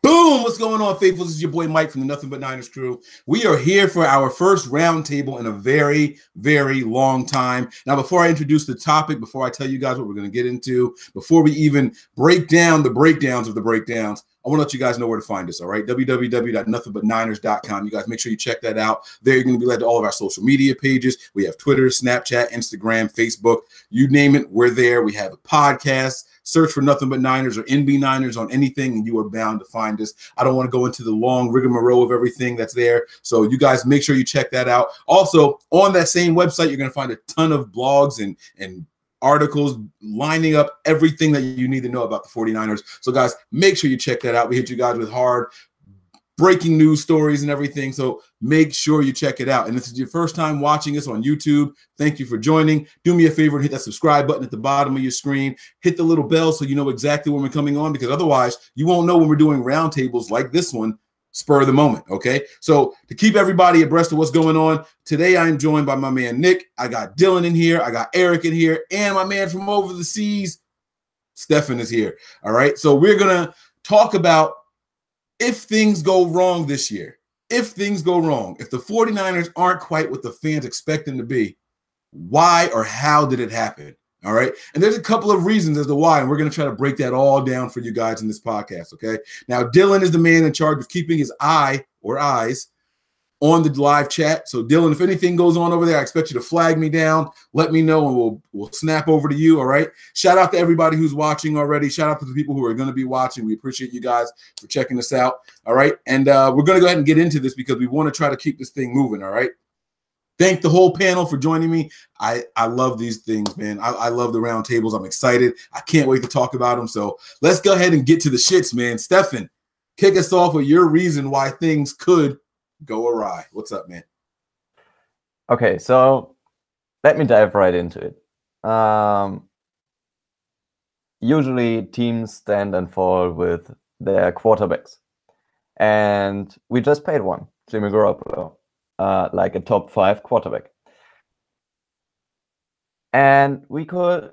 Boom! What's going on, faithfuls? This is your boy Mike from the Nothing But Niners crew. We are here for our first roundtable in a very, very long time. Now, before I introduce the topic, before I tell you guys what we're going to get into, before we even break down the breakdowns of the breakdowns, I want to let you guys know where to find us, all right? www.nothingbutniners.com. You guys make sure you check that out. There you're going to be led to all of our social media pages. We have Twitter, Snapchat, Instagram, Facebook. You name it, we're there. We have a podcast. Search for Nothing But Niners or NB Niners on anything, and you are bound to find us. I don't want to go into the long rigmarole of everything that's there. So you guys make sure you check that out. Also, on that same website, you're going to find a ton of blogs and articles lining up everything that you need to know about the 49ers. So guys, make sure you check that out. We hit you guys with hard breaking news stories and everything. So make sure you check it out. And if this is your first time watching us on YouTube, thank you for joining. Do me a favor and hit that subscribe button at the bottom of your screen. Hit the little bell so you know exactly when we're coming on, because otherwise you won't know when we're doing roundtables like this one, spur of the moment. Okay. So to keep everybody abreast of what's going on, today I am joined by my man, Nick. I got Dylan in here. I got Eric in here, and my man from over the seas, Stefan, is here. All right. So we're going to talk about if things go wrong this year, if things go wrong, if the 49ers aren't quite what the fans expect them to be, why or how did it happen? All right. And there's a couple of reasons as to why, and we're going to try to break that all down for you guys in this podcast. Okay. Now, Dylan is the man in charge of keeping his eye or eyes on the live chat. So Dylan, if anything goes on over there, I expect you to flag me down, let me know, and we'll snap over to you. All right. Shout out to everybody who's watching already. Shout out to the people who are going to be watching. We appreciate you guys for checking us out. All right. And we're going to go ahead and get into this because we want to try to keep this thing moving. All right. Thank the whole panel for joining me. I love these things, man. I love the round tables. I'm excited. I can't wait to talk about them. So let's go ahead and get to the shits, man. Stefan, kick us off with your reason why things could go awry. What's up, man? Okay, so let me dive right into it. Usually teams stand and fall with their quarterbacks. And we just paid one, Jimmy Garoppolo, like a top 5 quarterback. And we could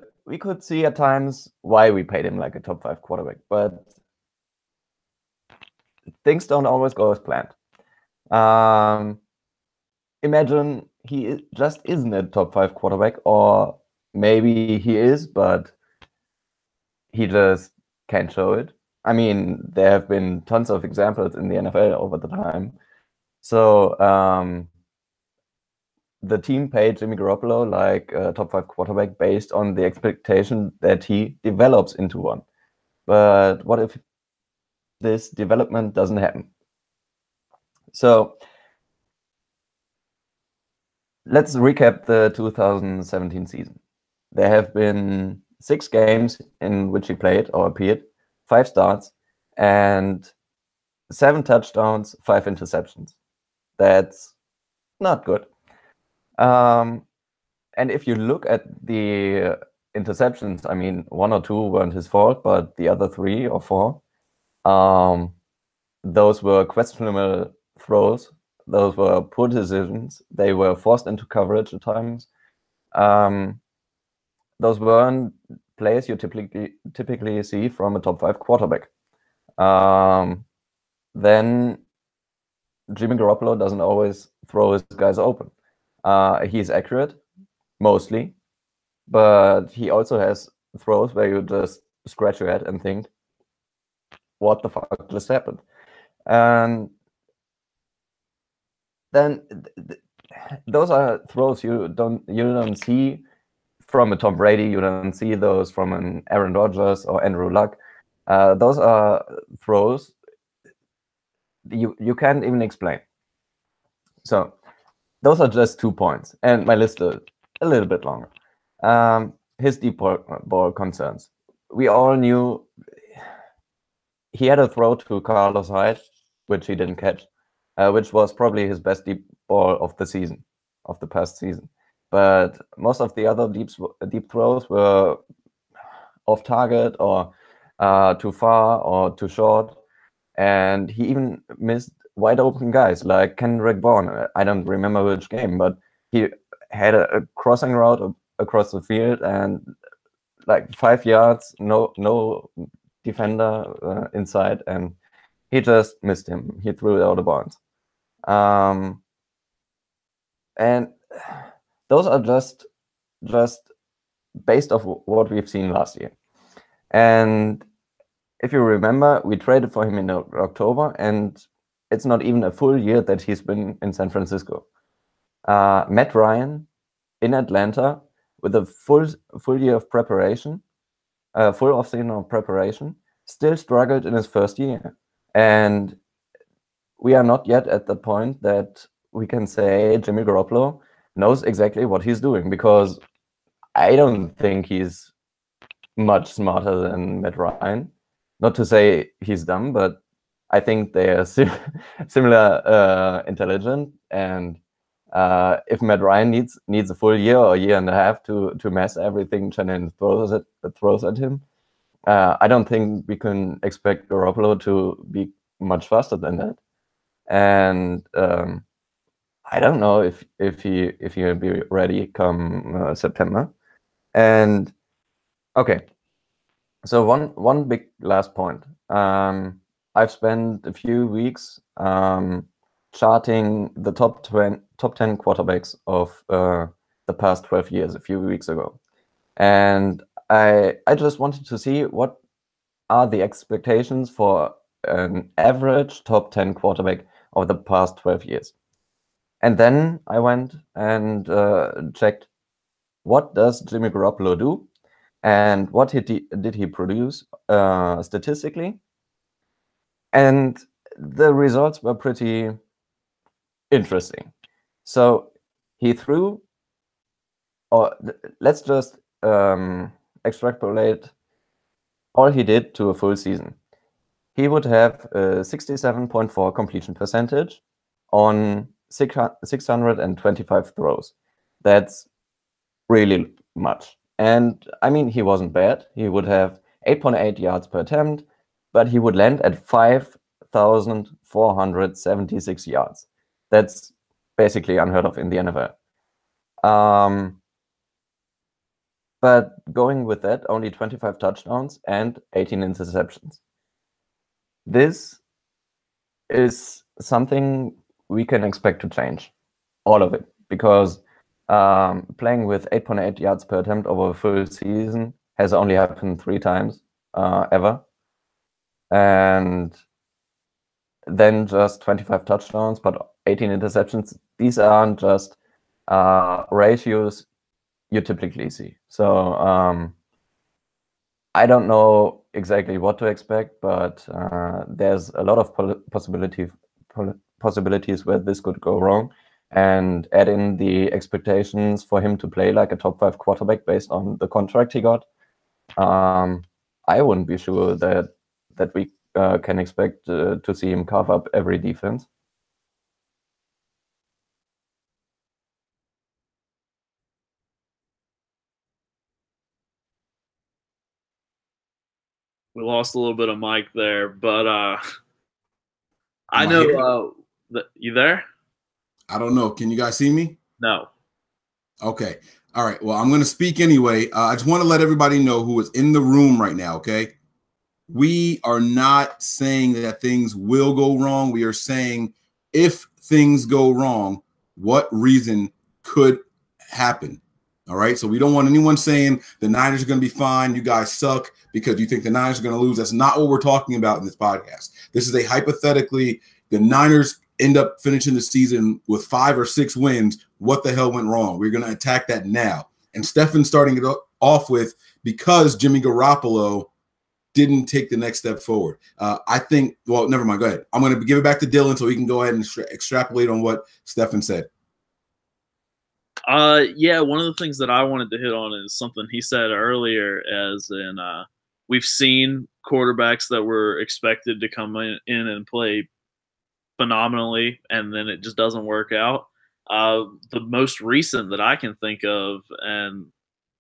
see at times why we paid him like a top 5 quarterback, but things don't always go as planned. Imagine he just isn't a top 5 quarterback, or maybe he is, but he just can't show it. I mean, there have been tons of examples in the NFL over the time. So the team paid Jimmy Garoppolo like a top 5 quarterback based on the expectation that he develops into one. But what if this development doesn't happen? So let's recap the 2017 season. There have been 6 games in which he played or appeared, 5 starts, and 7 touchdowns, 5 interceptions. That's not good. And if you look at the interceptions, I mean, 1 or 2 weren't his fault, but the other 3 or 4, those were questionable throws. Those were poor decisions. They were forced into coverage at times. Those weren't plays you typically see from a top 5 quarterback. Then Jimmy Garoppolo doesn't always throw his guys open. He's accurate, mostly, but he also has throws where you just scratch your head and think, what the fuck just happened? And then those are throws you don't see from a Tom Brady. You don't see those from an Aaron Rodgers or Andrew Luck. Those are throws you can't even explain. So those are just 2 points, and my list is a little bit longer. His deep ball concerns. We all knew he had a throw to Carlos Hyde, which he didn't catch, which was probably his best deep ball of the season, of the past season. But most of the other deep throws were off target or too far or too short. And he even missed wide open guys like Kendrick Bourne. I don't remember which game, but he had a crossing route across the field and like 5 yards, no defender inside, and He just missed him. He threw it out of bounds. And those are just based off what we've seen last year. And if you remember, we traded for him in October, and it's not even a full year that he's been in San Francisco. Matt Ryan in Atlanta with a full year of preparation, full off-season of preparation, still struggled in his first year. And we are not yet at the point that we can say Jimmy Garoppolo knows exactly what he's doing, because I don't think he's much smarter than Matt Ryan. Not to say he's dumb, but I think they are similar intelligent. And if Matt Ryan needs a full year or a year and a half to master everything Shannon throws at him, I don't think we can expect Garoppolo to be much faster than that. And I don't know if he'll be ready come September. And okay, so one big last point. I've spent a few weeks charting the top 10 quarterbacks of the past 12 years a few weeks ago, and I just wanted to see what are the expectations for an average top 10 quarterback of the past 12 years. And then I went and checked, what does Jimmy Garoppolo do, and what did he produce statistically? And the results were pretty interesting. So he threw, or let's just extrapolate all he did to a full season. He would have a 67.4 completion percentage on 625 throws. That's really much. And I mean, he wasn't bad. He would have 8.8 yards per attempt, but he would land at 5,476 yards. That's basically unheard of in the NFL. But going with that, only 25 touchdowns and 18 interceptions. This is something we can expect to change, all of it, because playing with 8.8 yards per attempt over a full season has only happened 3 times ever. And then just 25 touchdowns, but 18 interceptions. These aren't just ratios you typically see. So I don't know exactly what to expect, but there's a lot of possibilities where this could go wrong. And add in the expectations for him to play like a top 5 quarterback based on the contract he got. I wouldn't be sure that we can expect to see him carve up every defense. We lost a little bit of mic there, but I know you there? I don't know. Can you guys see me? No. Okay. All right. Well, I'm going to speak anyway. I just want to let everybody know who is in the room right now, okay? We are not saying that things will go wrong. We are saying if things go wrong, what reason could happen? All right. So we don't want anyone saying the Niners are going to be fine, you guys suck because you think the Niners are going to lose. That's not what we're talking about in this podcast. This is a hypothetically, the Niners end up finishing the season with 5 or 6 wins. What the hell went wrong? We're going to attack that now. And Stefan's starting it off with because Jimmy Garoppolo didn't take the next step forward. I think, well, never mind. Go ahead. I'm going to give it back to Dylan so he can go ahead and extrapolate on what Stefan said. Yeah, one of the things that I wanted to hit on is something he said earlier, as in we've seen quarterbacks that were expected to come in and play phenomenally, and then it just doesn't work out. The most recent that I can think of, and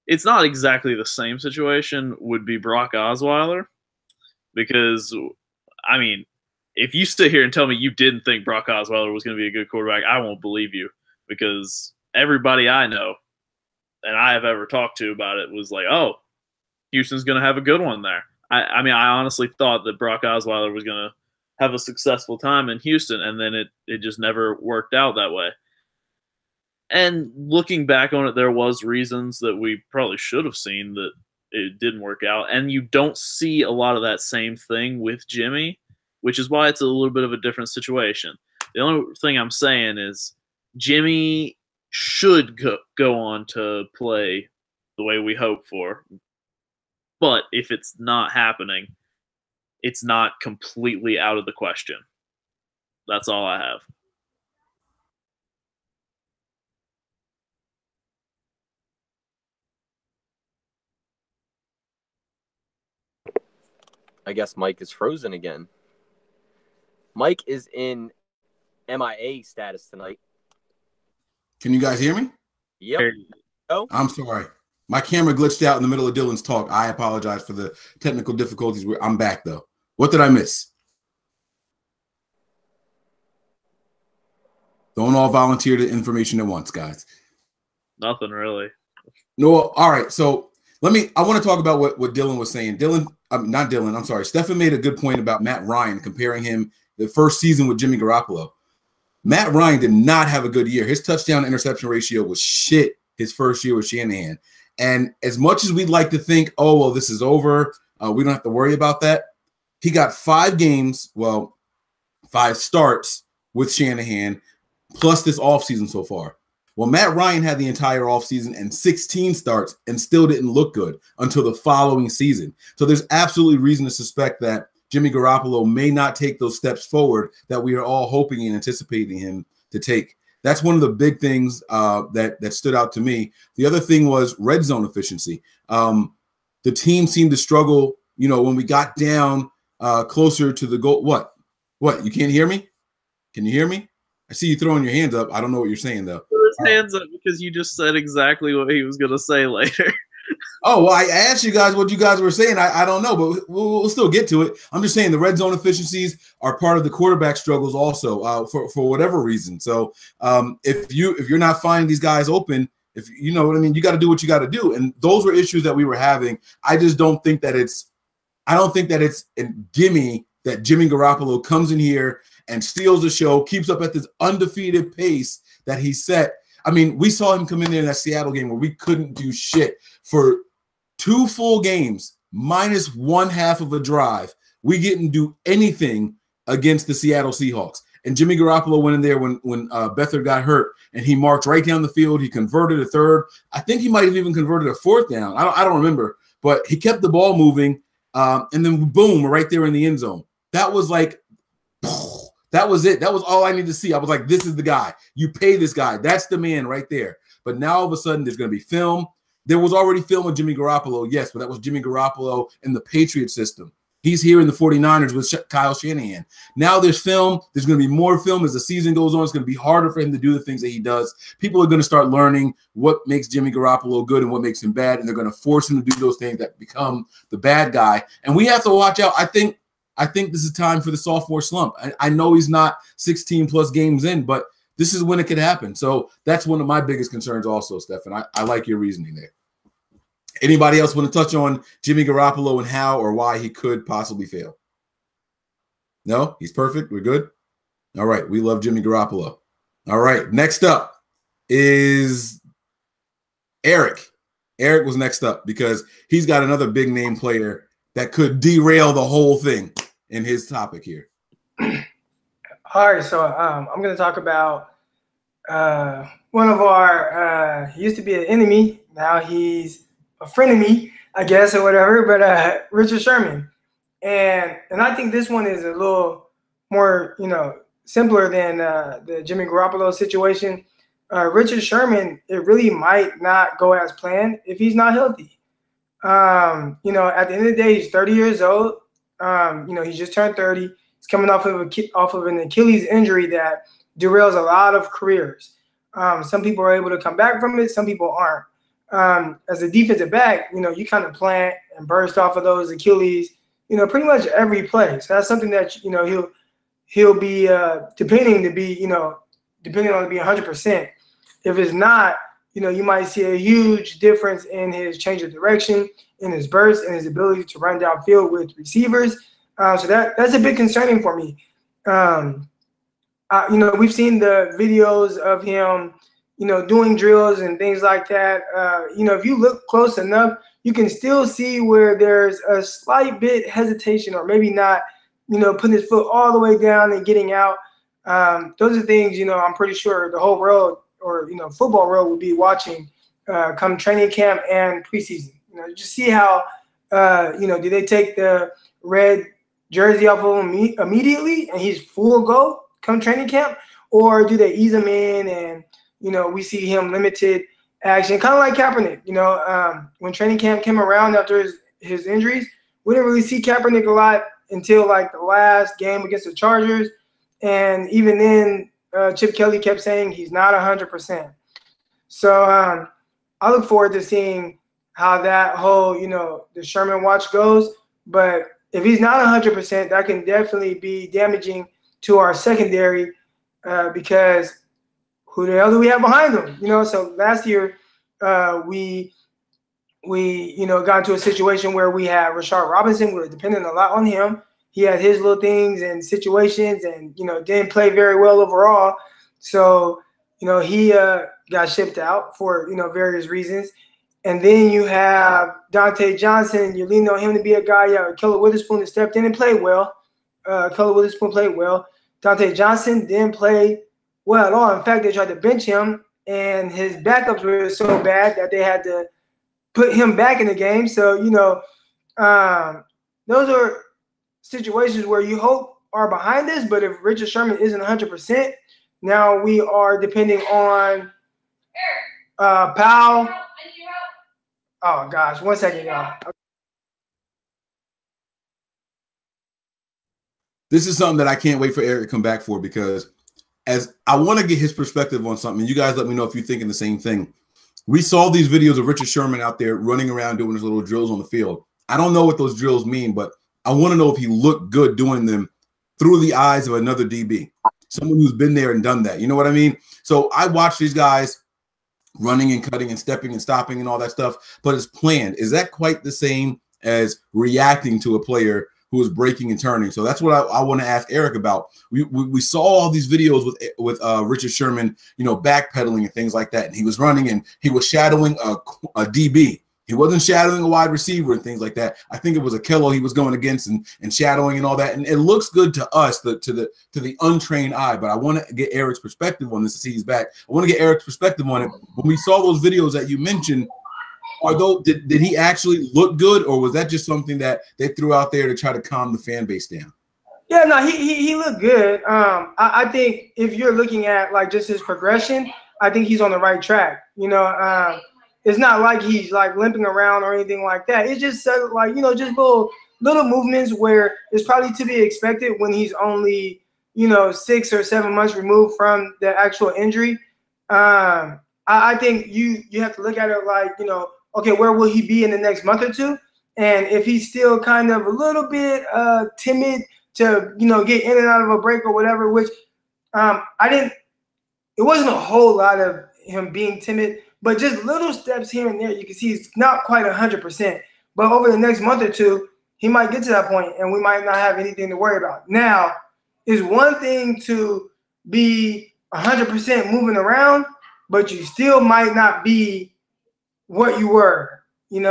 it's not exactly the same situation, would be Brock Osweiler. Because, I mean, if you sit here and tell me you didn't think Brock Osweiler was going to be a good quarterback, I won't believe you, because everybody I know and I have ever talked to about it was like, oh, Houston's going to have a good one there. I mean, I honestly thought that Brock Osweiler was going to have a successful time in Houston, and then it just never worked out that way. And looking back on it, there was reasons that we probably should have seen that it didn't work out. And you don't see a lot of that same thing with Jimmy, which is why it's a little bit of a different situation. The only thing I'm saying is Jimmy should go on to play the way we hope for. But if it's not happening, it's not completely out of the question. That's all I have. I guess Mike is frozen again. Mike is in MIA status tonight. Can you guys hear me? Yep. Oh, I'm sorry. My camera glitched out in the middle of Dylan's talk. I apologize for the technical difficulties. I'm back, though. What did I miss? Don't all volunteer the information at once, guys. Nothing really. No, all right. So I want to talk about what Dylan was saying. Not Dylan, I'm sorry. Stefan made a good point about Matt Ryan, comparing him the first season with Jimmy Garoppolo. Matt Ryan did not have a good year. His touchdown interception ratio was shit his first year with Shanahan. And as much as we'd like to think, oh, well, this is over, we don't have to worry about that. He got 5 starts with Shanahan, plus this offseason so far. Well, Matt Ryan had the entire offseason and 16 starts and still didn't look good until the following season. So there's absolutely reason to suspect that Jimmy Garoppolo may not take those steps forward that we are all hoping and anticipating him to take. That's one of the big things that stood out to me. The other thing was red zone efficiency. The team seemed to struggle, when we got down closer to the goal. What? You can't hear me? Can you hear me? I see you throwing your hands up. I don't know what you're saying, though. His hands up because you just said exactly what he was going to say later. Oh, well, I asked you guys what you guys were saying. I don't know, but we'll still get to it. I'm just saying the red zone efficiencies are part of the quarterback struggles also for whatever reason. So if you're not finding these guys open, if you know what I mean, you got to do what you got to do. And those were issues that we were having. I don't think that it's a gimme that Jimmy Garoppolo comes in here and steals the show, keeps up at this undefeated pace that he set. I mean, we saw him come in there in that Seattle game where we couldn't do shit for 2 full games, minus 1/2 of a drive. We didn't do anything against the Seattle Seahawks. And Jimmy Garoppolo went in there when Beathard got hurt, and he marched right down the field. He converted a 3rd. I think he might have even converted a 4th down. I don't remember. But he kept the ball moving, and then boom, we're right there in the end zone. That was like – that was it. That was all I needed to see. I was like, this is the guy. You pay this guy. That's the man right there. But now all of a sudden there's going to be film. There was already film of Jimmy Garoppolo, yes, but that was Jimmy Garoppolo in the Patriot system. He's here in the 49ers with Kyle Shanahan. Now there's film. There's going to be more film as the season goes on. It's going to be harder for him to do the things that he does. People are going to start learning what makes Jimmy Garoppolo good and what makes him bad, and they're going to force him to do those things that become the bad guy. And we have to watch out. I think this is time for the sophomore slump. I know he's not 16-plus games in, but this is when it could happen. So that's one of my biggest concerns also, Stefan. I like your reasoning there. Anybody else want to touch on Jimmy Garoppolo and how or why he could possibly fail? No? He's perfect? We're good? All right. We love Jimmy Garoppolo. All right. Next up is Eric. Eric was next up because he's got another big-name player that could derail the whole thing in his topic here. All right, so I'm going to talk about one of our he used to be an enemy. Now he's a frenemy, I guess, or whatever, but Richard Sherman. And I think this one is a little more, simpler than the Jimmy Garoppolo situation. Richard Sherman, it really might not go as planned if he's not healthy. At the end of the day, he's 30 years old. He just turned 30. He's coming off of an Achilles injury that derails a lot of careers. Some people are able to come back from it. Some people aren't. As a defensive back, you kind of plant and burst off of those Achilles, pretty much every play. So that's something that, he'll be depending on to be 100%. If it's not, you might see a huge difference in his change of direction, in his burst, and his ability to run downfield with receivers. So that's a bit concerning for me. We've seen the videos of him, doing drills and things like that. If you look close enough, you can still see where there's a slight bit hesitation, or maybe not, putting his foot all the way down and getting out. Those are things, I'm pretty sure the whole world, or, football world will be watching come training camp and preseason. Just see how, do they take the red jersey off of him immediately and he's full go come training camp, or do they ease him in and, we see him limited action, kind of like Kaepernick. When training camp came around after his injuries, we didn't really see Kaepernick a lot until like the last game against the Chargers. And even then, Chip Kelly kept saying he's not 100%. So I look forward to seeing how that whole, the Sherman watch goes. But if he's not 100%, that can definitely be damaging to our secondary because who the hell do we have behind them? So last year we got into a situation where we had Rashard Robinson. We were dependent a lot on him. He had his little things and situations and, didn't play very well overall. So, he got shipped out for, various reasons. And then you have Dante Johnson. You lean on him to be a guy. You have Keller Witherspoon that stepped in and played well. Keller Witherspoon played well. Dante Johnson didn't play well at all. In fact, they tried to bench him, and his backups were so bad that they had to put him back in the game. So, those are situations where you hope are behind us. But if Richard Sherman isn't 100%, now we are depending on Powell. Oh, gosh. 1 second, y'all. This is something that I can't wait for Eric to come back for, because as I want to get his perspective on something, you guys let me know if you're thinking the same thing. We saw these videos of Richard Sherman out there running around doing his little drills on the field. I don't know what those drills mean, but I want to know if he looked good doing them through the eyes of another DB, someone who's been there and done that. You know what I mean? So I watch these guys running and cutting and stepping and stopping and all that stuff, but it's planned. Is that quite the same as reacting to a player who is breaking and turning? So that's what I want to ask Eric about. We saw all these videos with Richard Sherman, backpedaling and things like that, and he was running and he was shadowing a DB. He wasn't shadowing a wide receiver and things like that. I think it was a Kello he was going against and shadowing and all that. And it looks good to us, to the untrained eye. But I want to get Eric's perspective on this to see he's back. I want to get Eric's perspective on it. When we saw those videos that you mentioned, did he actually look good, or was that just something that they threw out there to try to calm the fan base down? Yeah, no, he looked good. I think if you're looking at like just his progression, I think he's on the right track. It's not like he's like limping around or anything like that. It's just like, just little movements where it's probably to be expected when he's only, 6 or 7 months removed from the actual injury. I think you have to look at it like, okay, where will he be in the next month or two? And if he's still kind of a little bit timid to, get in and out of a break or whatever, which it wasn't a whole lot of him being timid, but just little steps here and there. You can see he's not quite 100%. But over the next month or two, he might get to that point, and we might not have anything to worry about. Now, it's one thing to be 100% moving around, but you still might not be what you were. You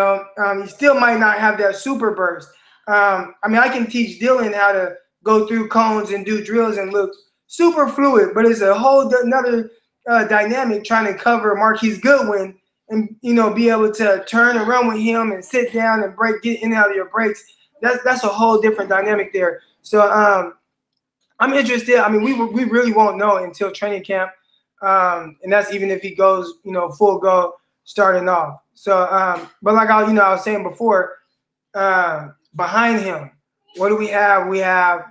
still might not have that super burst. I can teach Dylan how to go through cones and do drills and look super fluid, but it's a whole another dynamic trying to cover Marquise Goodwin and be able to turn and run with him and sit down and get in and out of your breaks. That's a whole different dynamic there. So I'm interested. We really won't know until training camp, and that's even if he goes full go starting off. So but like I was saying before, behind him, what do we have? We have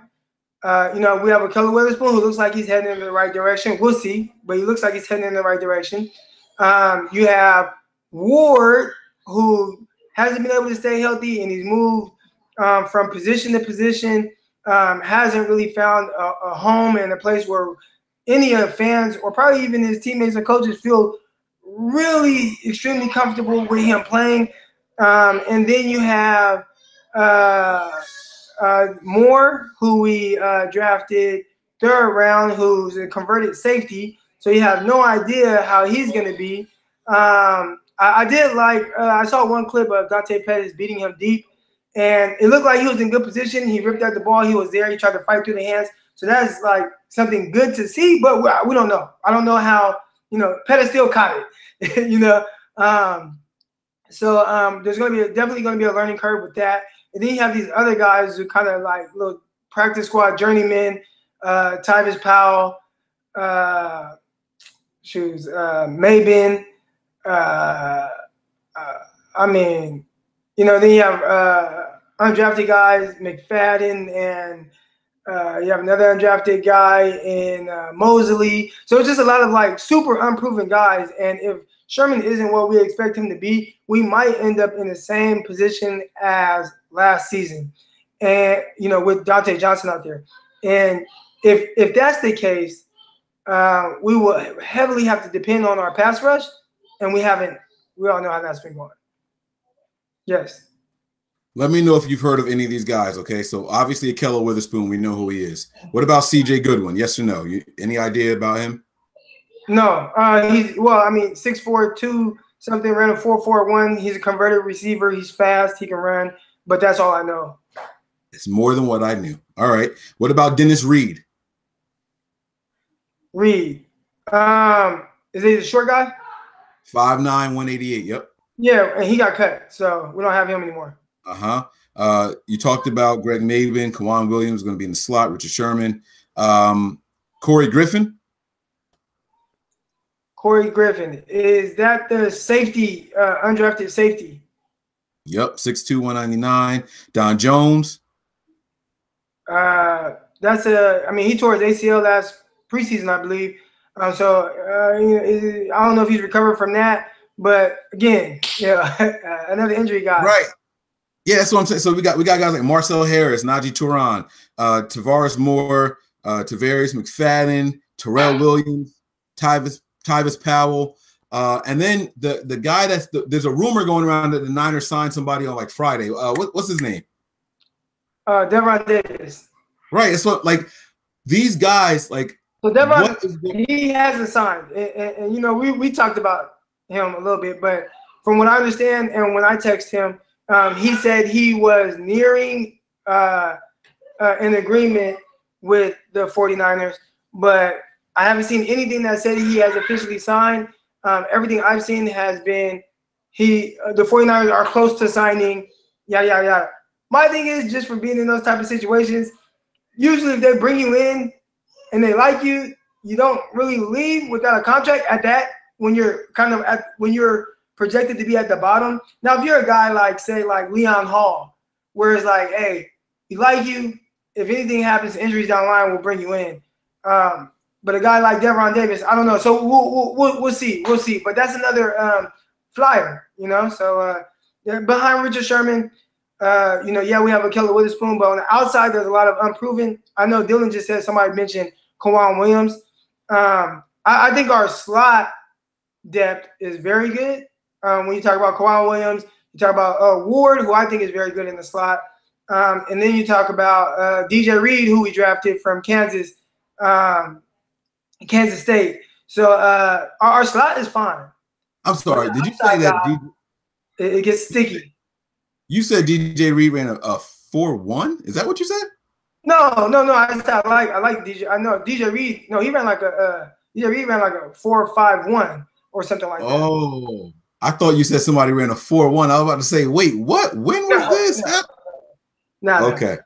we have a Keller Witherspoon who looks like he's heading in the right direction. We'll see, but he looks like he's heading in the right direction. You have Ward, who hasn't been able to stay healthy, and he's moved from position to position, hasn't really found a home and a place where any of the fans or probably even his teammates and coaches feel really extremely comfortable with him playing. And then you have Moore, who we drafted third round, who's a converted safety. So you have no idea how he's going to be. I did like I saw one clip of Dante Pettis beating him deep, and it looked like he was in good position. He ripped out the ball. He was there. He tried to fight through the hands. So that's like something good to see, but we don't know. I don't know how, Pettis still caught it, So there's definitely going to be a learning curve with that. And then you have these other guys who kind of like little practice squad journeymen, Tyvis Powell, Mabin. Then you have undrafted guys, McFadden, and you have another undrafted guy in Mosley. So it's just a lot of like super unproven guys. And if Sherman isn't what we expect him to be, we might end up in the same position as last season, and with Dante Johnson out there. And if that's the case, we will heavily have to depend on our pass rush, and we all know how that's been going. Yes. Let me know if you've heard of any of these guys, okay? So obviously Akello Witherspoon, we know who he is. What about CJ Goodwin? Yes or no? Any idea about him? No. He's 6'4", 2 something, ran a 4.41. He's a converted receiver. He's fast. He can run. But that's all I know. It's more than what I knew. All right. What about Dennis Reed? Reed. Is he the short guy? 5'9", 188. Yep. Yeah, and he got cut, so we don't have him anymore. You talked about Greg Mabin, Kawan Williams going to be in the slot, Richard Sherman. Corey Griffin. Corey Griffin. Is that the safety, undrafted safety? Yep, 6'2", 199. Don Jones. He tore his ACL last preseason, I believe. I don't know if he's recovered from that, but again, another injury guy. Right. Yeah, that's what I'm saying. So we got guys like Marcel Harris, Najee Turan, Tavares Moore, Tavarius McFadden, Terrell Williams, Tyvis Powell, and then the guy there's a rumor going around that the Niners signed somebody on like Friday. What's his name? Devon Davis. Right. It's what like these guys like. So Devon, he hasn't signed, and we talked about him a little bit, but from what I understand, and when I text him, he said he was nearing an agreement with the 49ers, but I haven't seen anything that said he has officially signed. Everything I've seen has been the 49ers are close to signing, yada, yada, yada. My thing is, just for being in those type of situations, usually if they bring you in and they like you, you don't really leave without a contract at that when you're when you're projected to be at the bottom. Now, if you're a guy like, say, like Leon Hall, where it's like, hey, we like you. If anything happens, injuries down the line, we'll bring you in. But a guy like Devon Davis, I don't know. So we'll see. We'll see. But that's another flyer, So behind Richard Sherman, we have Akello Witherspoon, but on the outside, there's a lot of unproven. I know Dylan just said somebody mentioned Kawan Williams. I think our slot depth is very good. When you talk about Kawan Williams, you talk about Ward, who I think is very good in the slot. And then you talk about DJ Reed, who we drafted from Kansas State. So our slot is fine. I'm sorry. Did you say that? It gets sticky. You said DJ Reed ran a 4.1? Is that what you said? No. I said I like DJ. I know DJ Reed. No, he ran like DJ Reed ran like a 4.51 or something like that. Oh, I thought you said somebody ran a 4.1. I was about to say, wait, what? When was this? No. Okay.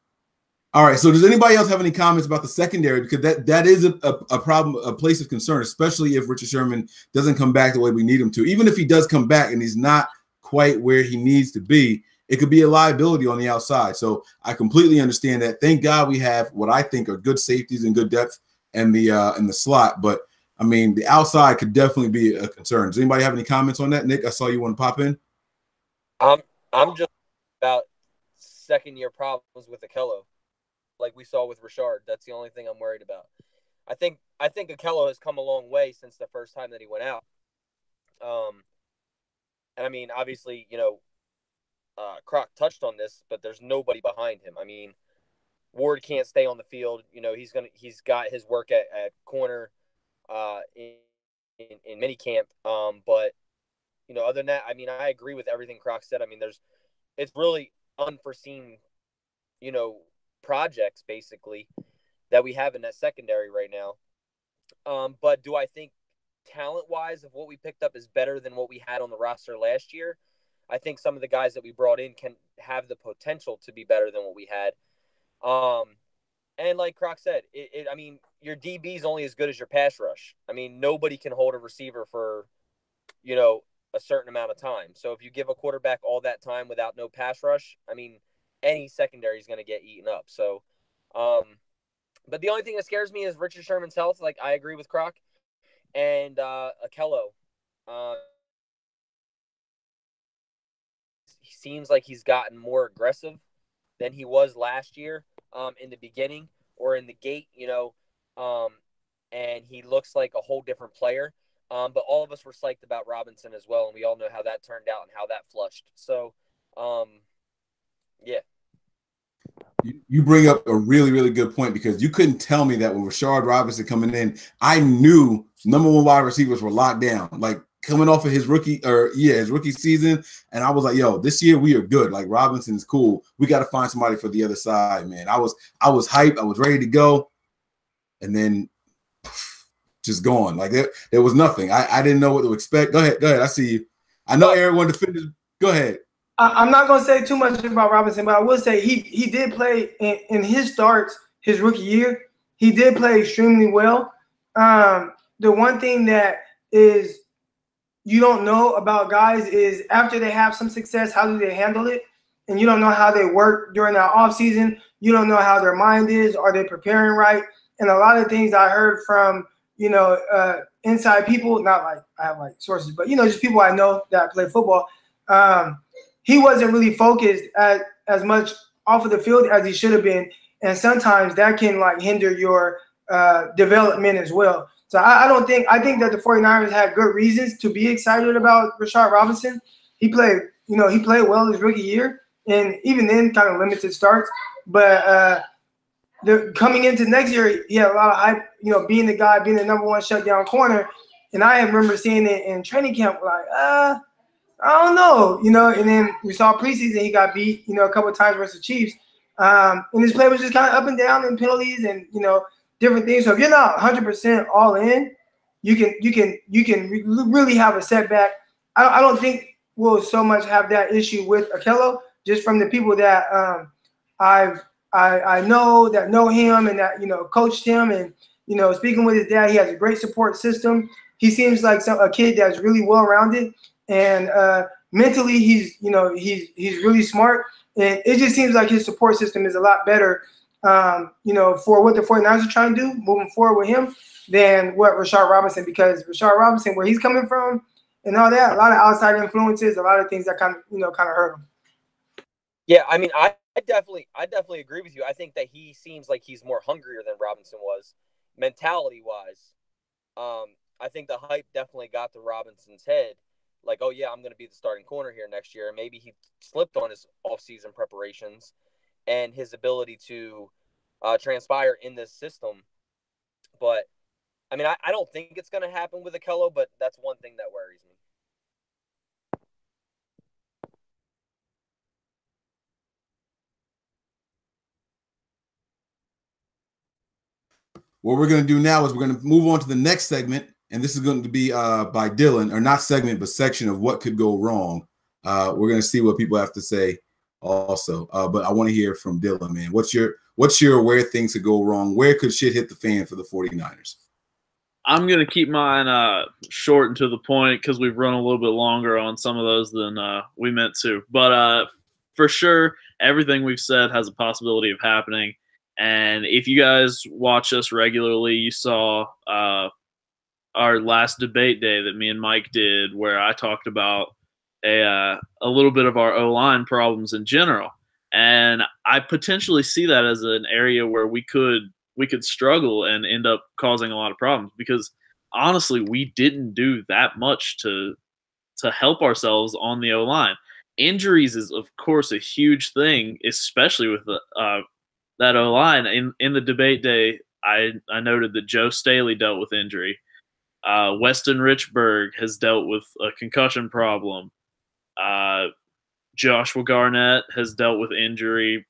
All right. So does anybody else have any comments about the secondary? Because that is a problem, a place of concern, especially if Richard Sherman doesn't come back the way we need him to. Even if he does come back and he's not quite where he needs to be, it could be a liability on the outside. So I completely understand that. Thank God we have what I think are good safeties and good depth in the slot. But I mean, the outside could definitely be a concern. Does anybody have any comments on that? Nick, I saw you want to pop in. I'm just about second-year problems with Akello, like we saw with Richard. That's the only thing I'm worried about. I think Akello has come a long way since the first time that he went out. And I mean, obviously, Croc touched on this, but there's nobody behind him. I mean, Ward can't stay on the field. You know, he's got his work at corner in minicamp. But you know, other than that, I mean, I agree with everything Croc said. I mean, it's really unforeseen, you know, projects basically that we have in that secondary right now. But do I think talent-wise of what we picked up is better than what we had on the roster last year? I think some of the guys that we brought in can have the potential to be better than what we had. And like Croc said, I mean, your DB is only as good as your pass rush. I mean, nobody can hold a receiver for, you know, a certain amount of time. So if you give a quarterback all that time without no pass rush, I mean, any secondary is going to get eaten up. So, but the only thing that scares me is Richard Sherman's health. Like, I agree with Croc. And Akello. He seems like he's gotten more aggressive than he was last year in the beginning or in the gate, you know, and he looks like a whole different player. But all of us were psyched about Robinson as well, and we all know how that turned out and how that flushed. So, yeah. You bring up a really, really good point, because you couldn't tell me that with Rashard Robinson coming in, I knew number one wide receivers were locked down. Like, coming off of his rookie season, and I was like, yo, this year we are good. Like, Robinson's cool. We got to find somebody for the other side, man. I was hyped. I was ready to go, and then just gone. Like, there was nothing. I didn't know what to expect. Go ahead. I see you. I know Aaron wanted to finish. Go ahead. I'm not going to say too much about Robinson, but I will say he did play in his starts his rookie year. He did play extremely well. The one thing that is you don't know about guys is after they have some success, how do they handle it? And you don't know how they work during that offseason. You don't know how their mind is. Are they preparing right? And a lot of things I heard from, you know, inside people, not like I have like sources, but, you know, just people I know that play football. He wasn't really focused as much off of the field as he should have been. And sometimes that can like hinder your development as well. So I think that the 49ers had good reasons to be excited about Rashard Robinson. He played well his rookie year, and even then kind of limited starts. But coming into next year, he had a lot of hype, you know, being the number one shutdown corner. And I remember seeing it in training camp, like, I don't know, you know, and then we saw preseason, he got beat, you know, a couple of times versus the Chiefs. And his play was just kind of up and down in penalties and, you know, different things. So if you're not 100% all in, you can really have a setback. I don't think we'll so much have that issue with Akello, just from the people that I know him and that, you know, coached him, and, you know, speaking with his dad, he has a great support system. He seems like a kid that's really well-rounded, and mentally he's really smart, and it just seems like his support system is a lot better, you know, for what the 49ers are trying to do moving forward with him than what Rashard Robinson, because Rashard Robinson, where he's coming from and all that, a lot of outside influences, a lot of things that kind of hurt him. Yeah, I mean, I definitely agree with you. I think that he seems like he's more hungrier than Robinson was, mentality-wise. I think the hype definitely got to Robinson's head. Like, oh, yeah, I'm going to be the starting corner here next year. Maybe he slipped on his off-season preparations and his ability to transpire in this system. But, I mean, I don't think it's going to happen with Akello, but that's one thing that worries me. What we're going to do now is we're going to move on to the next segment, and this is going to be by Dylan, or not segment, but section of what could go wrong. We're going to see what people have to say also, but I want to hear from Dylan, man. What's your where things could go wrong? Where could shit hit the fan for the 49ers? I'm going to keep mine short and to the point, because we've run a little bit longer on some of those than we meant to. But for sure, everything we've said has a possibility of happening. And if you guys watch us regularly, you saw our last debate day that me and Mike did, where I talked about a little bit of our O-line problems in general. And I potentially see that as an area where we could struggle and end up causing a lot of problems, because honestly, we didn't do that much to help ourselves on the O-line. Injuries is, of course, a huge thing, especially with that O-line. In the debate day, I noted that Joe Staley dealt with injury. Weston Richburg has dealt with a concussion problem. Joshua Garnett has dealt with injury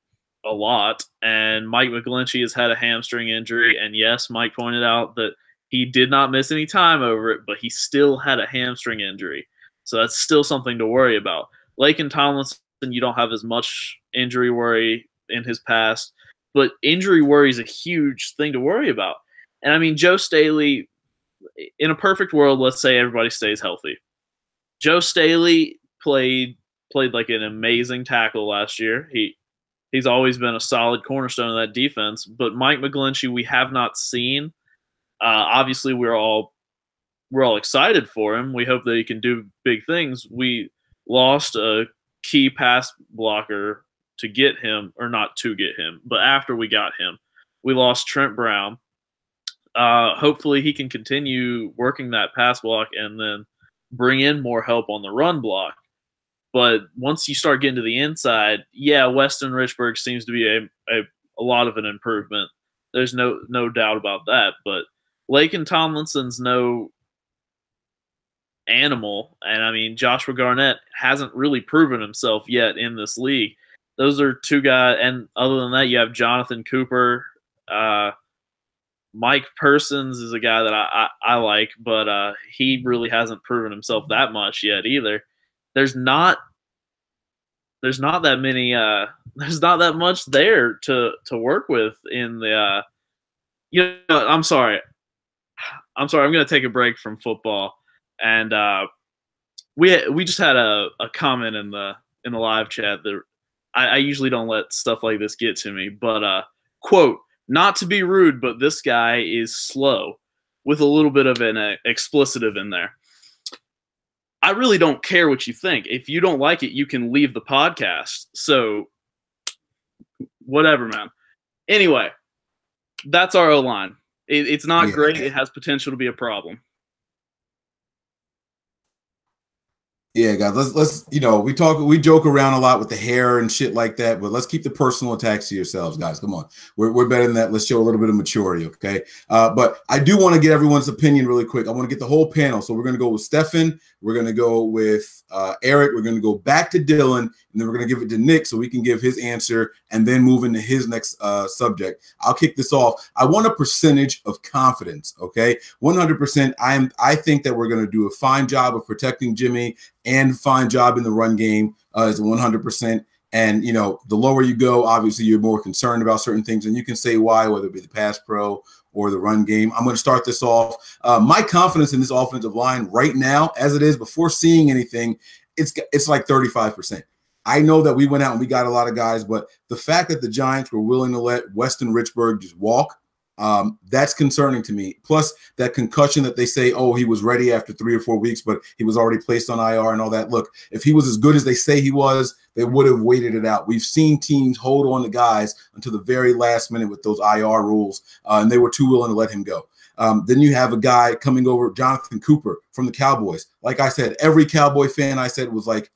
a lot, and Mike McGlinchey has had a hamstring injury. And yes, Mike pointed out that he did not miss any time over it, but he still had a hamstring injury. So that's still something to worry about. Laken Tomlinson, you don't have as much injury worry in his past, but injury worry is a huge thing to worry about. And I mean, Joe Staley, in a perfect world, let's say everybody stays healthy. Joe Staley played like an amazing tackle last year. He's always been a solid cornerstone of that defense. But Mike McGlinchey, we have not seen. Obviously, we're all excited for him. We hope that he can do big things. We lost a key pass blocker to get him, or not to get him, but after we got him, we lost Trent Brown. Hopefully, he can continue working that pass block and then bring in more help on the run block. But once you start getting to the inside, yeah, Weston Richburg seems to be a lot of an improvement. There's no doubt about that. But Laken Tomlinson's no animal. And, I mean, Joshua Garnett hasn't really proven himself yet in this league. Those are two guys. And other than that, you have Jonathan Cooper. Mike Persons is a guy that I like, but he really hasn't proven himself that much yet either. There's not that many. There's not that much there to work with in the. I'm sorry. I'm going to take a break from football, and we just had a comment in the live chat that I usually don't let stuff like this get to me, but quote, not to be rude, but this guy is slow, with a little bit of an explicitive in there. I really don't care what you think. If you don't like it, you can leave the podcast. So, whatever, man. Anyway, that's our O-line. It's not great. It has potential to be a problem. Yeah, guys, let's we joke around a lot with the hair and shit like that, but let's keep the personal attacks to yourselves, guys. Come on. We're better than that. Let's show a little bit of maturity, okay? But I do want to get everyone's opinion really quick. I want to get the whole panel. So we're going to go with Stefan. We're going to go with Eric. We're going to go back to Dylan, and then we're going to give it to Nick so we can give his answer and then move into his next subject. I'll kick this off. I want a percentage of confidence, okay? 100%. I think that we're going to do a fine job of protecting Jimmy and fine job in the run game is 100%. And, the lower you go, obviously you're more concerned about certain things, and you can say why, whether it be the pass pro or the run game. I'm going to start this off. My confidence in this offensive line right now, as it is, before seeing anything, it's like 35%. I know that we went out and we got a lot of guys, but the fact that the Giants were willing to let Weston Richburg just walk, that's concerning to me. Plus that concussion that they say, oh, he was ready after 3 or 4 weeks, but he was already placed on IR and all that. Look, if he was as good as they say he was, they would have waited it out. We've seen teams hold on to guys until the very last minute with those IR rules, and they were too willing to let him go. Then you have a guy coming over, Jonathan Cooper from the Cowboys. Like I said, every Cowboy fan I said was like,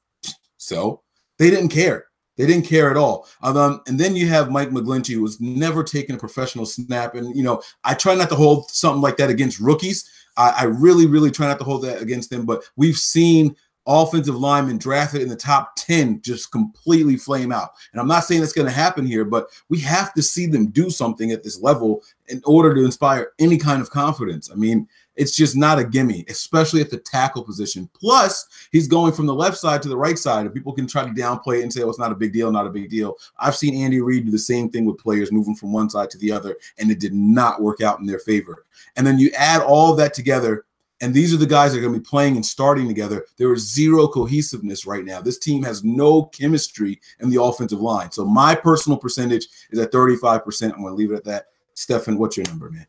so they didn't care. They didn't care at all. And then you have Mike McGlinchey, who was never taken a professional snap. And, I try not to hold something like that against rookies. I really, really try not to hold that against them. But we've seen offensive linemen drafted in the top 10 just completely flame out. And I'm not saying that's going to happen here, but we have to see them do something at this level in order to inspire any kind of confidence. I mean, it's just not a gimme, especially at the tackle position. Plus, he's going from the left side to the right side, and people can try to downplay it and say, oh, it's not a big deal, not a big deal. I've seen Andy Reid do the same thing with players moving from one side to the other, and it did not work out in their favor. And then you add all of that together, and these are the guys that are going to be playing and starting together. There is zero cohesiveness right now. This team has no chemistry in the offensive line. So my personal percentage is at 35%. I'm going to leave it at that. Stefan, what's your number, man?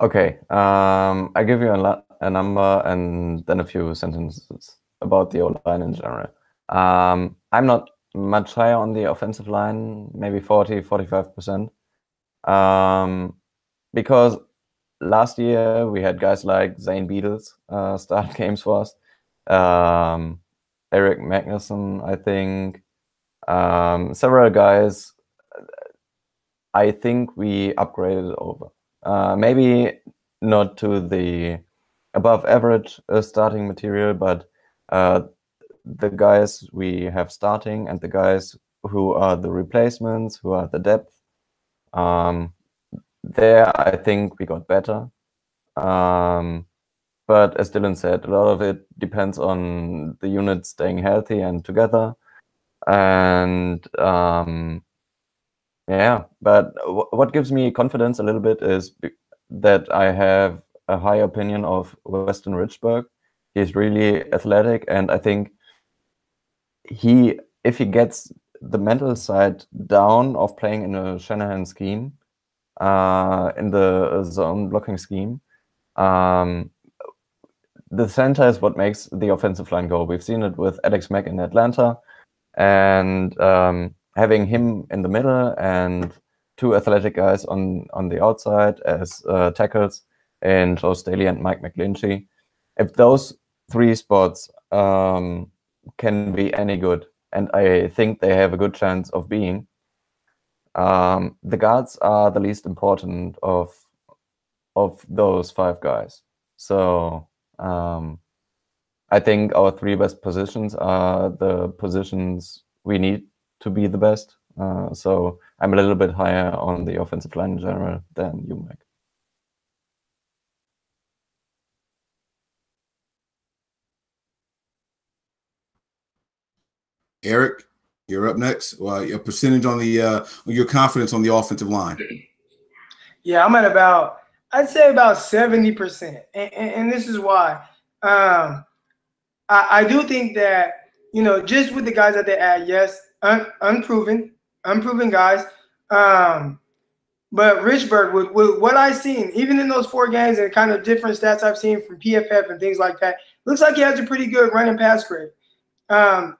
Okay, I give you a number and then a few sentences about the O-line in general. I'm not much higher on the offensive line, maybe 40–45%, because last year we had guys like Zane Beadles start games for us, Eric Magnuson, I think, Several guys, I think we upgraded over. Maybe not to the above average starting material, but the guys we have starting and the guys who are the replacements, who are the depth, there I think we got better. But as Dylan said, a lot of it depends on the unit staying healthy and together. And yeah, but what gives me confidence a little bit is that I have a high opinion of Weston Richburg. He's really athletic, and I think if he gets the mental side down of playing in a Shanahan scheme, in the zone blocking scheme, the center is what makes the offensive line go. We've seen it with Alex Mack in Atlanta, and having him in the middle and two athletic guys on the outside as tackles in Joe Staley and Mike McGlinchey. If those three spots can be any good, and I think they have a good chance of being, the guards are the least important of those five guys. So I think our three best positions are the positions we need to be the best. So I'm a little bit higher on the offensive line in general than you, Mike. Eric, you're up next. Well, your percentage on the your confidence on the offensive line. Yeah, I'm at about, I'd say about 70%, and this is why. I do think that, you know, just with the guys that they add, yes, unproven guys. But Richburg, with what I've seen, even in those 4 games and kind of different stats I've seen from PFF and things like that, looks like he has a pretty good run and pass grade.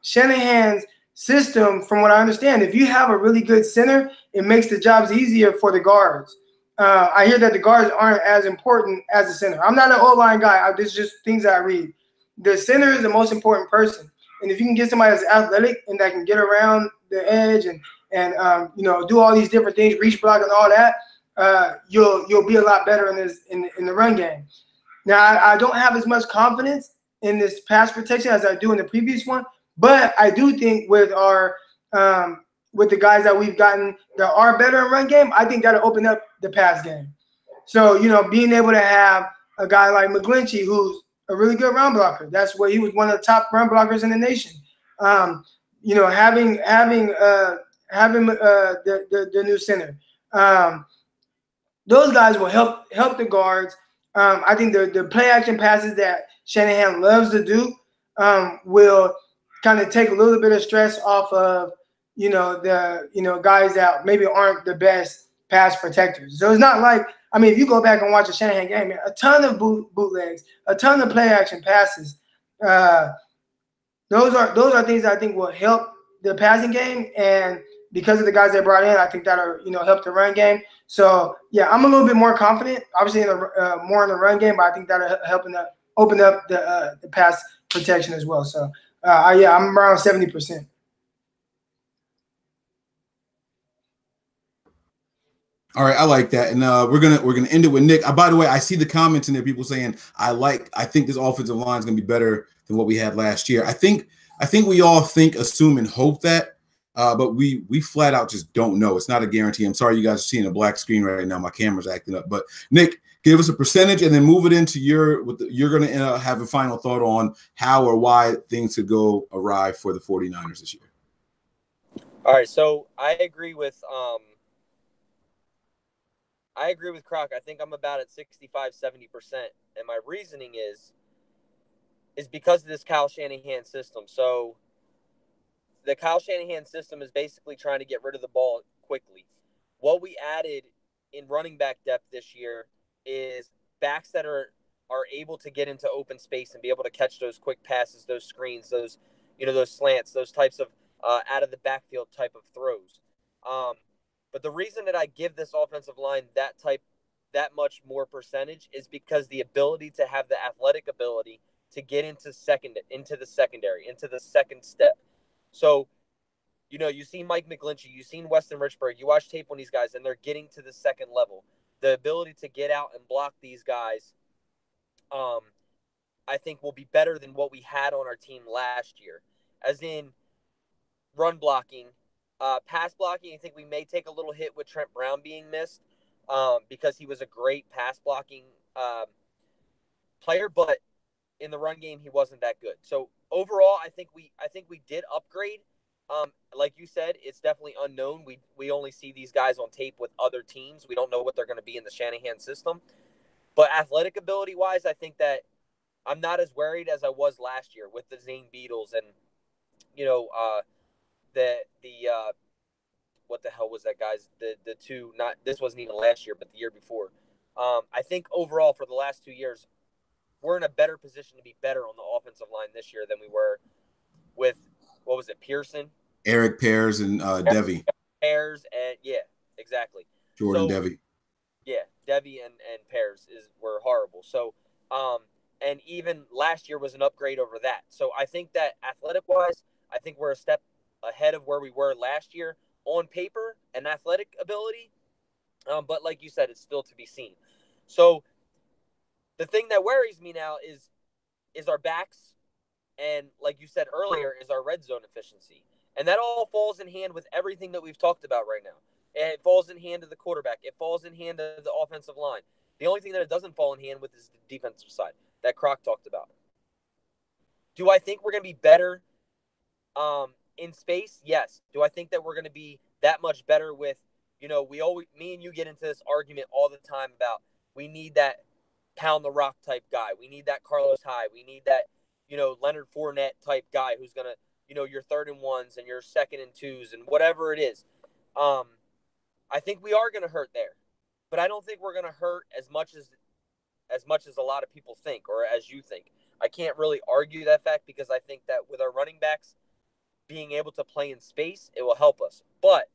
Shanahan's system, from what I understand, if you have a really good center, it makes the jobs easier for the guards. I hear that the guards aren't as important as the center. I'm not an O-line guy. This is just things I read. The center is the most important person. And if you can get somebody that's athletic and that can get around the edge and you know, do all these different things, reach block and all that, you'll be a lot better in the run game. Now, I don't have as much confidence in this pass protection as I do in the previous one, but I do think with our with the guys that we've gotten that are better in run game, I think that'll open up the pass game. So, you know, being able to have a guy like McGlinchey, who's a really good run blocker. That's where he was one of the top run blockers in the nation. You know, having the new center. Those guys will help the guards. I think the play action passes that Shanahan loves to do will kind of take a little bit of stress off of, you know, the guys that maybe aren't the best pass protectors. So it's not like, I mean, if you go back and watch a Shanahan game, man, a ton of bootlegs, a ton of play action passes. Those are things that I think will help the passing game, and because of the guys they brought in, I think that'll, you know, help the run game. So yeah, I'm a little bit more confident, obviously more in the run game, but I think that'll help open up the pass protection as well. So yeah, I'm around 70%. All right, I like that, and we're gonna end it with Nick. By the way, I see the comments in there, people saying I think this offensive line is gonna be better than what we had last year. I think we all assume, and hope that, but we flat out just don't know. It's not a guarantee. I'm sorry, you guys are seeing a black screen right now. My camera's acting up. But Nick, give us a percentage, and then move it into you're gonna have a final thought on how or why things could go awry for the 49ers this year. All right, so I agree with Croc. I think I'm about at 65, 70%. And my reasoning is because of this Kyle Shanahan system. So the Kyle Shanahan system is basically trying to get rid of the ball quickly. What we added in running back depth this year is backs that are able to get into open space and be able to catch those quick passes, those screens, those slants, those types of out of the backfield type of throws. But the reason that I give this offensive line that much more percentage is because the ability to have the athletic ability to get into the secondary, into the second step. So You see Mike McGlinchey, you've seen Weston Richburg, you watch tape on these guys, and they're getting to the second level. The ability to get out and block these guys, I think will be better than what we had on our team last year. As in run blocking, pass blocking, I think we may take a little hit with Trent Brown being missed because he was a great pass blocking player, but in the run game he wasn't that good. So overall, I think we did upgrade. Like you said, it's definitely unknown. We only see these guys on tape with other teams. We don't know what they're going to be in the Shanahan system. But athletic ability wise, I think that I'm not as worried as I was last year with the Zane Beatles and the what the hell was that guy's the two, not this wasn't even last year but the year before. I think overall for the last 2 years we're in a better position to be better on the offensive line this year than we were with what was it, Pearson, Eric Pears, and Devy. Pears, and yeah, exactly. Jordan Devy. Yeah, Devy and Pears were horrible. So and even last year was an upgrade over that. So I think that athletic-wise, I think we're a step ahead of where we were last year on paper and athletic ability. But like you said, it's still to be seen. So the thing that worries me now is our backs, and like you said earlier, is our red zone efficiency. And that all falls in hand with everything that we've talked about right now. It falls in hand of the quarterback. It falls in hand of the offensive line. The only thing that it doesn't fall in hand with is the defensive side that Croc talked about. Do I think we're going to be better in space? Yes. Do I think that we're going to be that much better with, me and you get into this argument all the time about we need that pound the rock type guy. We need that Carlos Hyde. We need that, Leonard Fournette type guy who's going to, your 3rd and 1s and your 2nd and 2s and whatever it is. I think we are going to hurt there, but I don't think we're going to hurt as much as a lot of people think, or as you think. I can't really argue that fact because I think that with our running backs being able to play in space, it will help us. But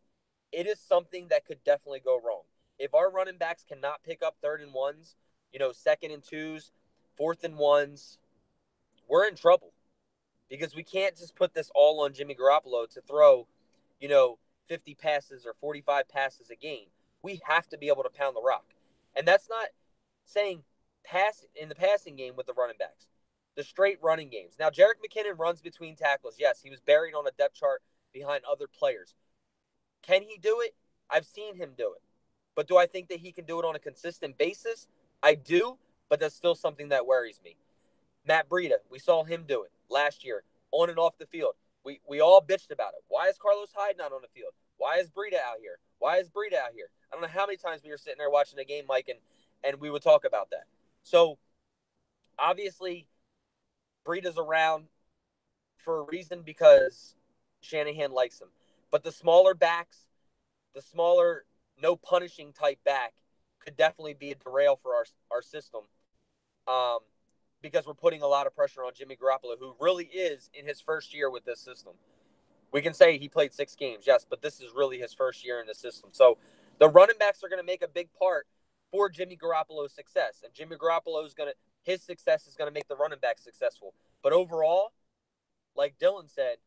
it is something that could definitely go wrong. If our running backs cannot pick up 3rd and 1s, 2nd and 2s, 4th and 1s, we're in trouble because we can't just put this all on Jimmy Garoppolo to throw, 50 passes or 45 passes a game. We have to be able to pound the rock. And that's not saying pass in the passing game with the running backs, the straight running games. Now, Jerick McKinnon runs between tackles. Yes, he was buried on a depth chart behind other players. Can he do it? I've seen him do it. But do I think that he can do it on a consistent basis? I do, but that's still something that worries me. Matt Breida, we saw him do it last year on and off the field. We all bitched about it. Why is Carlos Hyde not on the field? Why is Breida out here? Why is Breida out here? I don't know how many times we were sitting there watching a game, Mike, and we would talk about that. So, obviously, Breida's around for a reason because Shanahan likes him. But the smaller backs, the smaller, no punishing type back could definitely be a derail for our system because we're putting a lot of pressure on Jimmy Garoppolo, who really is in his first year with this system. We can say he played 6 games, yes, but this is really his first year in the system. So the running backs are going to make a big part for Jimmy Garoppolo's success. And Jimmy Garoppolo his success is going to make the running back successful. But overall, like Dylan said,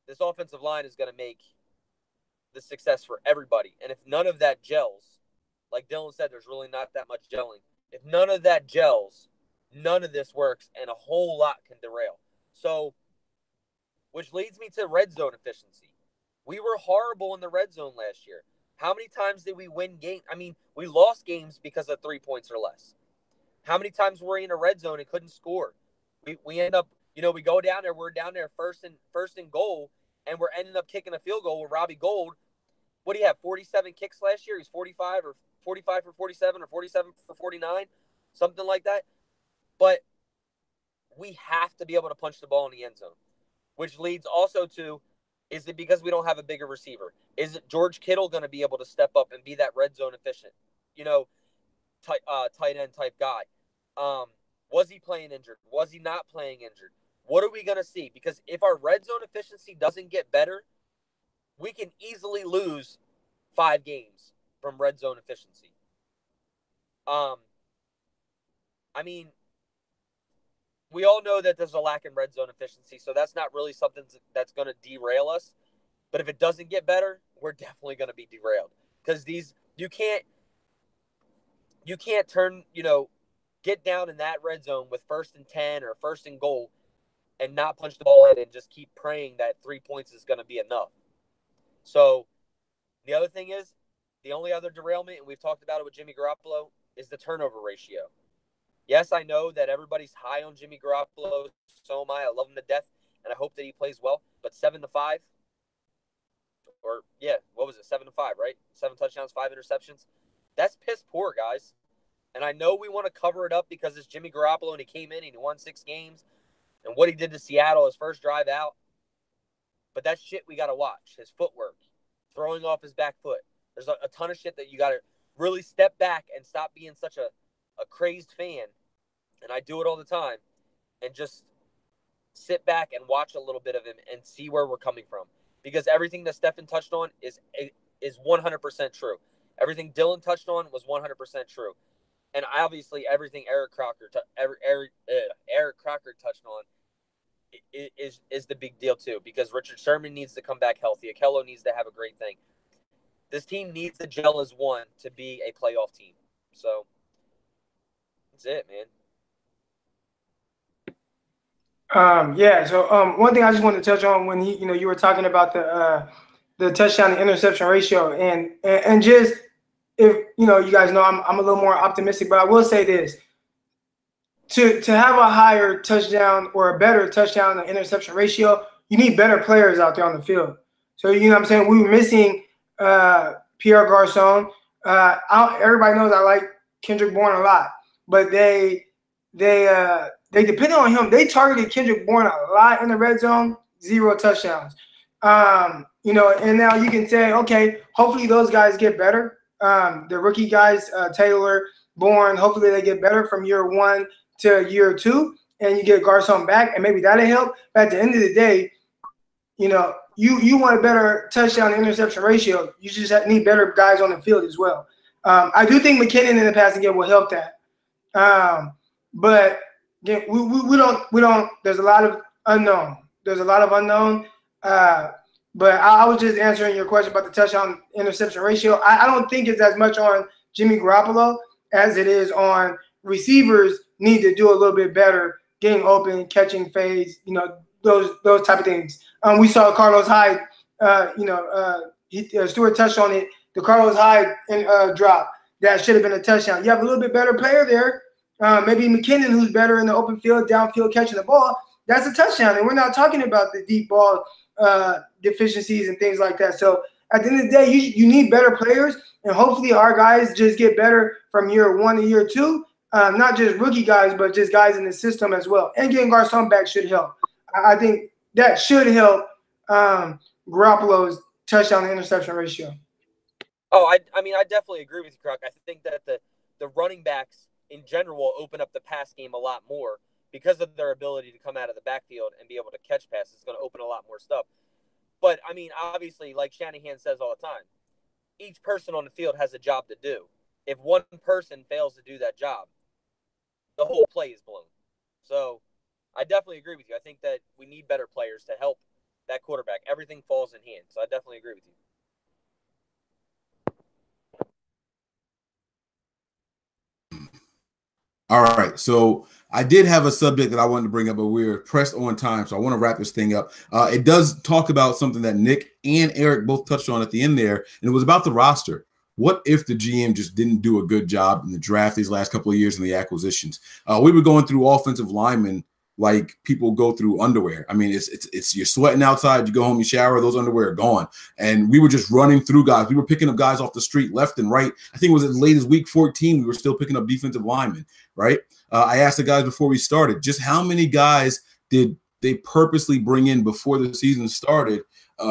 this offensive line is going to make the success for everybody. And if none of that gels, like Dylan said, there's really not that much gelling. If none of that gels, none of this works, and a whole lot can derail. So, which leads me to red zone efficiency. We were horrible in the red zone last year. How many times did we win games? I mean, we lost games because of 3 points or less. How many times were we in a red zone and couldn't score? We end up, we go down there. We're down there first and goal, and we're ending up kicking a field goal with Robbie Gould. What do you have? 47 kicks last year. He's 45 for 47 or 47 for 49, something like that. But we have to be able to punch the ball in the end zone, which leads also to, is it because we don't have a bigger receiver? Is it George Kittle going to be able to step up and be that red zone efficient, tight end type guy? Was he playing injured? Was he not playing injured? What are we going to see? Because if our red zone efficiency doesn't get better, we can easily lose 5 games from red zone efficiency. I mean, we all know that there's a lack in red zone efficiency, so that's not really something that's going to derail us. But if it doesn't get better, we're definitely going to be derailed because you can't turn, get down in that red zone with 1st and 10 or 1st and goal and not punch the ball in and just keep praying that 3 points is going to be enough. So the other thing is, the only other derailment, and we've talked about it with Jimmy Garoppolo, is the turnover ratio. Yes, I know that everybody's high on Jimmy Garoppolo. So am I. I love him to death, and I hope that he plays well. But 7-5, or what was it? 7-5, right? 7 touchdowns, 5 interceptions. That's piss poor, guys. And I know we want to cover it up because it's Jimmy Garoppolo and he came in and he won 6 games, and what he did to Seattle his first drive out. But that's shit we got to watch. His footwork, throwing off his back foot. There's a ton of shit that you got to really step back and stop being such a crazed fan. And I do it all the time. And just sit back and watch a little bit of him and see where we're coming from. Because everything that Stefan touched on is 100% true. Everything Dylan touched on was 100% true. And obviously everything Eric Crocker touched on is the big deal too. Because Richard Sherman needs to come back healthy. Akello needs to have a great thing. This team needs to gel as one to be a playoff team. So that's it, man. So one thing I just wanted to touch on when you were talking about the touchdown to interception ratio, and just if you guys know I'm a little more optimistic, but I will say this: to have a higher touchdown or a better touchdown to interception ratio, you need better players out there on the field. So what I'm saying, we were missing Pierre Garçon. Everybody knows I like Kendrick Bourne a lot, but they depended on him. They targeted Kendrick Bourne a lot in the red zone, 0 touchdowns. And now you can say, okay, hopefully those guys get better. The rookie guys, Taylor, Bourne, hopefully they get better from year 1 to year 2, and you get Garçon back, and maybe that'll help. But at the end of the day, you want a better touchdown to interception ratio. You just need better guys on the field as well. I do think McKinnon in the passing game will help that. But again, we don't. There's a lot of unknown. But I was just answering your question about the touchdown interception ratio. I don't think it's as much on Jimmy Garoppolo as it is on receivers. Need to do a little bit better, getting open, catching fades, those type of things. We saw Carlos Hyde. Stewart touched on it. The Carlos Hyde drop that should have been a touchdown. You have a little bit better player there. Maybe McKinnon, who's better in the open field, downfield catching the ball. That's a touchdown. And we're not talking about the deep ball deficiencies and things like that. So at the end of the day, you need better players, and hopefully our guys just get better from year 1 to year 2. Not just rookie guys, but just guys in the system as well. And getting Garçon back should help. I think that should help Garoppolo's touchdown to interception ratio. Oh, I mean, I definitely agree with you, Croc. I think that the running backs in general will open up the pass game a lot more because of their ability to come out of the backfield and be able to catch passes. It's going to open a lot more stuff. But, I mean, obviously, like Shanahan says all the time, each person on the field has a job to do. If one person fails to do that job, the whole play is blown. So I definitely agree with you. I think that we need better players to help that quarterback. Everything falls in hand. So I definitely agree with you. All right, so I did have a subject that I wanted to bring up, but we're pressed on time, so I want to wrap this thing up. It does talk about something that Nick and Eric both touched on at the end there, and it was about the roster. What if the GM just didn't do a good job in the draft these last couple of years in the acquisitions? We were going through offensive linemen like people go through underwear. I mean, it's you're sweating outside, you go home, you shower, those underwear are gone. And we were just running through guys. We were picking up guys off the street left and right. I think it was as late as week 14, we were still picking up defensive linemen, right? I asked the guys before we started, just how many guys did they purposely bring in before the season started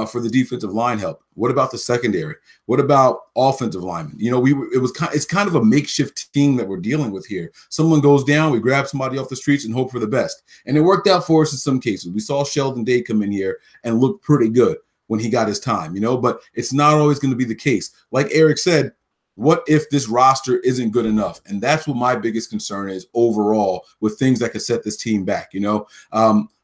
for the defensive line help? What about the secondary? What about offensive linemen? It's kind of a makeshift team that we're dealing with here. Someone goes down, we grab somebody off the streets and hope for the best. And it worked out for us in some cases. We saw Sheldon Day come in here and look pretty good when he got his time, but it's not always going to be the case. Like Eric said, what if this roster isn't good enough? And that's what my biggest concern is overall with things that could set this team back.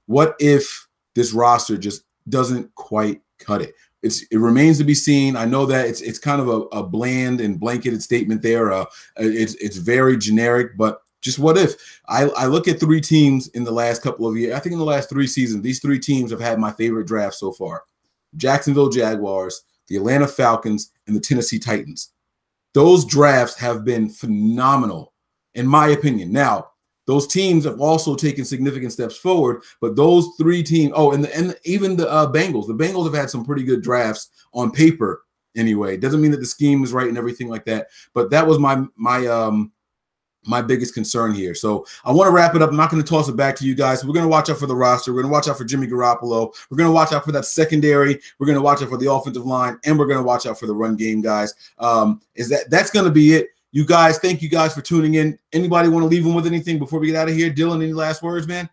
What if this roster just doesn't quite cut it? it remains to be seen. I know that it's kind of a bland and blanketed statement there. It's very generic, but just what if? I look at 3 teams in the last couple of years. I think in the last 3 seasons, these 3 teams have had my favorite draft so far. Jacksonville Jaguars, the Atlanta Falcons, and the Tennessee Titans. Those drafts have been phenomenal, in my opinion. Now, those teams have also taken significant steps forward, but those 3 teams, and even the Bengals. The Bengals have had some pretty good drafts on paper anyway. Doesn't mean that the scheme is right and everything like that, but that was my biggest concern here. So I want to wrap it up. I'm not going to toss it back to you guys. We're going to watch out for the roster. We're going to watch out for Jimmy Garoppolo. We're going to watch out for that secondary. We're going to watch out for the offensive line, and we're going to watch out for the run game, guys. That's going to be it. You guys, thank you guys for tuning in. Anybody want to leave them with anything before we get out of here? Dylan, any last words, man?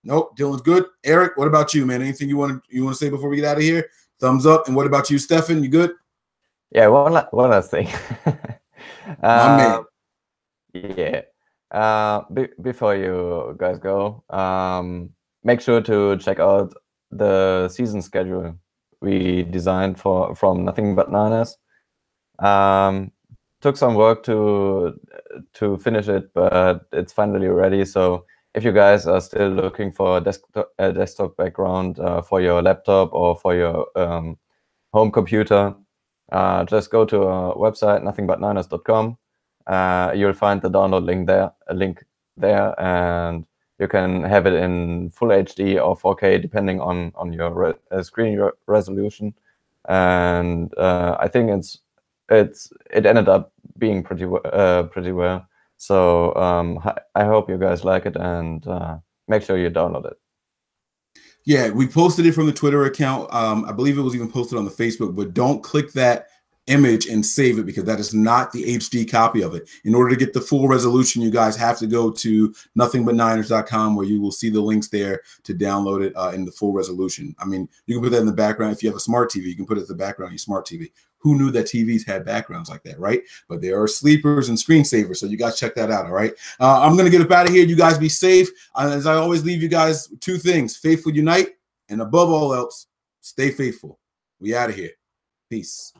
Nope, Dylan's good. Eric, what about you, man? Anything you want to say before we get out of here? Thumbs up. And what about you, Stefan? You good? Yeah, one last thing. My man. Yeah. Before you guys go, make sure to check out the season schedule we designed from Nothing But Niners. Took some work to finish it, but it's finally ready. So if you guys are still looking for a desktop background for your laptop or for your home computer, just go to our website, nothingbutniners.com. You'll find the download link there, and you can have it in full HD or 4K depending on your screen resolution. And I think it ended up being pretty well. So I hope you guys like it, and make sure you download it. Yeah, we posted it from the Twitter account. I believe it was even posted on the Facebook, but don't click that image and save it, because that is not the HD copy of it. In order to get the full resolution, you guys have to go to nothingbutniners.com, where you will see the links there to download it in the full resolution. I mean, you can put that in the background. If you have a smart TV, you can put it in the background of your smart TV. Who knew that TVs had backgrounds like that, right? But there are sleepers and screensavers, so you guys check that out, all right? I'm going to get up out of here. You guys be safe. As I always leave you guys 2 things. Faithful unite, and above all else, stay faithful. We out of here. Peace.